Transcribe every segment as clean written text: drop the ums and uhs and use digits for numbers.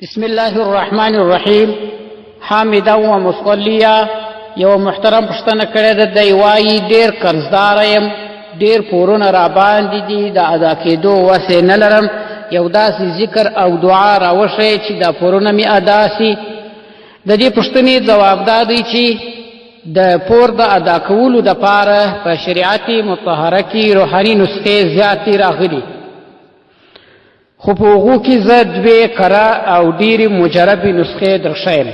بسم الله الرحمن الرحیم. حامدا و مصلیا. یو محترم پښتنه کړی ده، دی وایي ډېر قرضدار یم، ډېر پورونه را باندې دي، د ادا کېدو وس یې نه لرم. یو داسې ذکر او دعا راوښیئ چې دا پورونه مې ادا سي. د دې پوښتنې ځواب دا دی چې د پور د ادا کولو دپاره په شریعت مطهره کې روحاني نسخې زیاتې راغلي، خو په هغو کې زه دوې کره او ډېرې مجربې نسخې درښیم.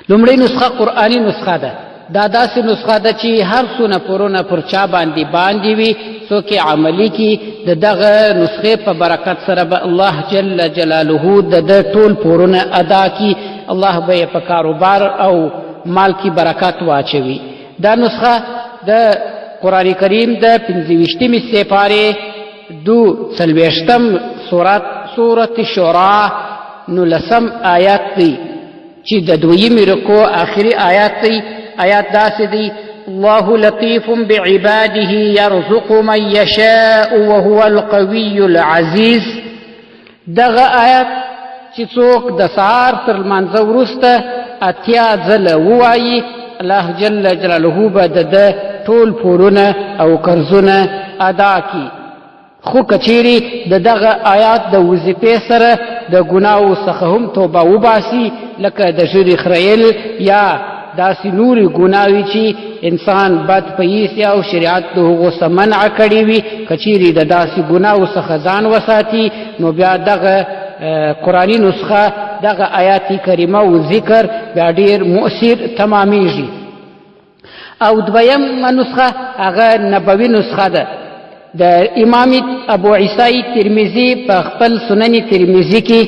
لومړۍ نسخه قرآني نسخه ده. دا داسې نسخه ده چې هر څونه پورونه پر چا باندې وي، څوک یې عملي کړي، د دغه نسخې په برکت سره به الله جل جلاله د ده ټول پورونه ادا کړي. الله به یې په کاروبار او مال کې برکت واچوي. دا نسخه د قرآن کریم د 25مې سپارې 42 سورت شورا 19 آیات دی چې د دویمې رکوع آخري آیات دی. آیات داسې دی: الله لطیف بعباده یرزق من یشاء وهو القوی العزیز. دغه آیات چې څوک د سهار تر لمانځه وروسته 80 ځله ووایي، الله جل جلاله به د ده ټول پورونه او قرضونه ادا کړي. خو کچیرې د دغه آیات د وظیفې سره د ګناو څخه هم توبه وباسي، لکه د ژرې خریل یا داسې نورې ګناوې چې انسان بد پیسي او شریعت د هغو څه منع کړې وي، کچیرې د داسې ګناو څخه ځان وساتي، نو بیا دغه قرآني نسخه، دغه آیات کریمه و ذکر بیا ډېر مؤثر تمامیږي. او دویمه نسخه هغه نبوي نسخه ده. د امام ابو عیسی ترمذي په خپل سنن ترمذي کې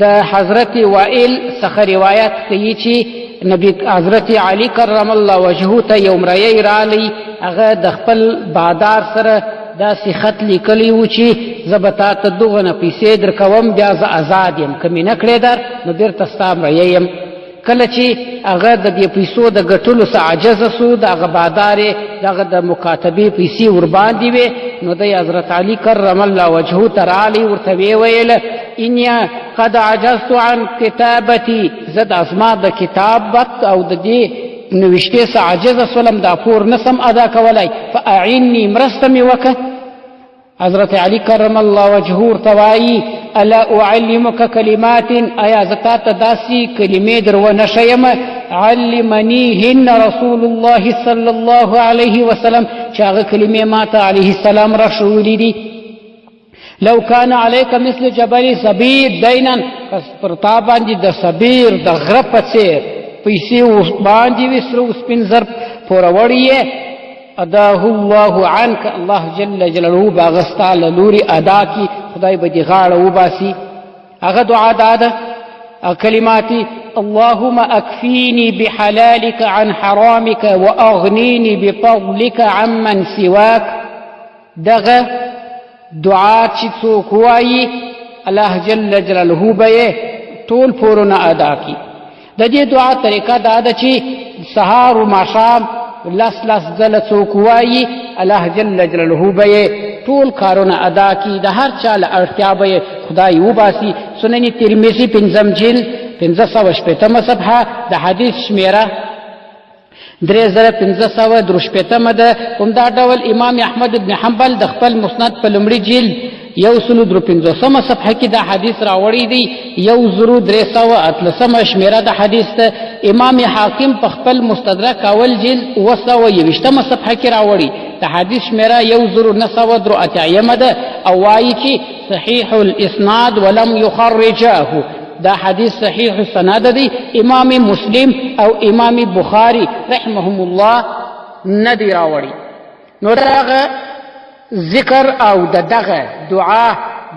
د حضرت وائل څخه روایت کوي چې نبی حضرت علی کرم الله وجهه ته یو مریی رالی، هغه د خپل بادار سره داسې خط لیکلی و چې زه به تا ته دغه نه پیسې درکوم، بیا زه آزاد یم، که مې نه کړې در نو بېرته ستا مریی یم. کله چې هغه د دې پیسو د ګټلو څه عاجزه سو، د هغه بادار یې دغه د مکاتبې پیسې ورباندې وې، نو دی حضرت علی کرم الله وجهه ته رالی، ورته ویې ویل: انی قد عجزت عن کتابتي، زه د زما د کتابت او د دې نوشتې څه عاجزه سولم، دا پور نسم ادا کولی، فاعنی، مرسته مې وکړه. حضرت علی کرم الله وجهه ورته وایي: الا اعلمک کلمات، آیا زه تا ته داسې کلمې در ونه ښیم علمنیهن رسول الله صلی الله علیه وسلم، چې هغه کلمې ما ته علیه السلام را ښوولي دي. لو کان علیک مثل جبل صبیر دینا، که پر تا باندې د صبیر د غره په څېر پیسې باندې وي، سره وسپین زر پوروړي یې، اداه الله عنک، الله جل جلاله به هغه ستا له لورې ادا کړي، خدای به دې غاړه وباسي. هغه دعا دا ده: کلماتي اللهم اکفینی بحلالک عن حرامک واغنینی بفضلک عمن سواک. دغه دعا چې څوک وایي، الله جل جلاله به یې ټول پورونه ادا کړي. د دې دعا طریقه دا ده چې سهار و ماښام لس ځله څوک وایي، الله جل جلاله به یې ټول کارونه ادا کړي، د هر چا له اړتیا به یې خدای وباسي. سنن ترمذي 5 جلد 580 صفحه د حدیث شمیره 3583 ده. همدا ډول امام احمد بن حنبل د خپل مسند په لومړي جلد 153 صفحه کې دا حدیث راوړی دی. 1313 شمیره د حدیث ته. امام حاکم په خپل مستدرک اول جلد 221 صفحه کې راوړی. د حدیث شمیره 1983 ده، او وایي چې صحیح الاسناد ولم یخرجاه، دا حدیث صحیح السند دی. امام مسلم او امام بخاری رحمهم الله ندی راوړي. نو دغه ذکر او دغه دعا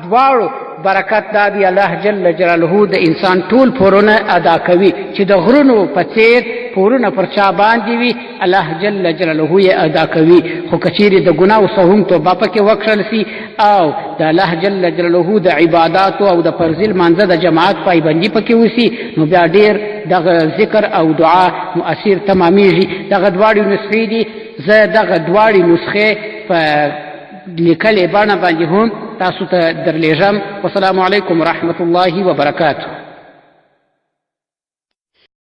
دواړو برکت دا دی، الله جل جلاله د انسان ټول پورونه ادا کوي. چې د غرونو په څېر پورونه پر چا باندې وي، الله جل جلاله یې ادا کوي. خو کچیرې د ګناو څخه هم توبه پکې وکړل سي، او د الله جل جلاله د عباداتو او د فرضي لمانځه د جماعت پایبندي پکې وسي، نو بیا ډېر دغه ذکر او دعا مؤثر تمامیږي. دغه دواړې نسخې دي. زه دغه دواړې نسخې په لیکلې بڼه باندې هم تاسو ته درلیږم. والسلام علیکم ورحمة الله وبرکاته.